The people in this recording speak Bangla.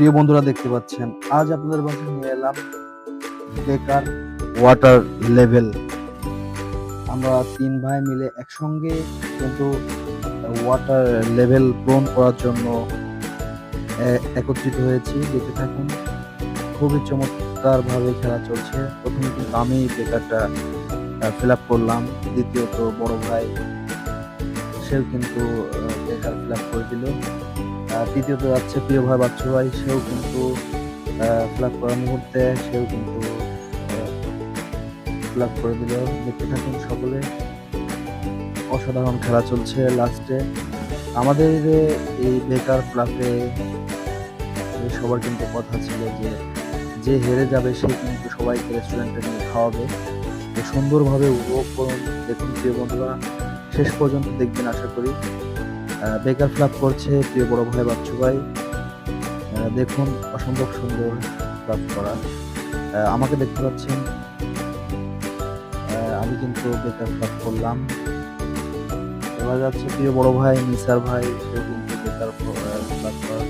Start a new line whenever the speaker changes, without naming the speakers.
প্রিয় বন্ধুরা, দেখতে পাচ্ছেন আজ আপনাদের মাঝে নিয়ে এলাম বেকার ওয়াটার লেভেল। আমরা তিন ভাই মিলে একসঙ্গে কিন্তু ওয়াটার লেভেল পূরণ করার জন্য একত্রিত হয়েছি। দেখতে থাকুন, খুবই চমৎকার ভাবে খেলা চলছে। প্রথমে কিন্তু আমি বেকারটা ফিল আপ করলাম, দ্বিতীয়ত বড় ভাই সেও কিন্তু বেকার ফিল আপ করে দিল, তৃতীয়ত যাচ্ছে প্রিয় ভাই বাচ্চু ভাই, সেও কিন্তু ফিল আপ করার মুহূর্তে সেও কিন্তু ফিল আপ করে দিল। দেখতে থাকুন সকলে, অসাধারণ খেলা চলছে। লাস্টে আমাদের এই বেকার ক্লাবে সবার কিন্তু কথা ছিল যে যে হেরে যাবে সে কিন্তু সবাইকে রেস্টুরেন্টে নিয়ে খাওয়াবে। তো সুন্দরভাবে উপভোগ করুন। দেখুন প্রিয় বন্ধুরা, শেষ পর্যন্ত দেখবেন আশা করি। বেকার ফ্লাপ করছে প্রিয় বড় ভাই বাচ্চু ভাই। দেখুন, অসম্ভব সুন্দর ফ্লাপ করা। আমাকে দেখতে পাচ্ছেন, আমি কিন্তু বেকার ফ্লাপ করলাম। এবার যাচ্ছে প্রিয় বড় ভাই নিসার ভাই, সে কিন্তু বেকার ফ্লাপ করা।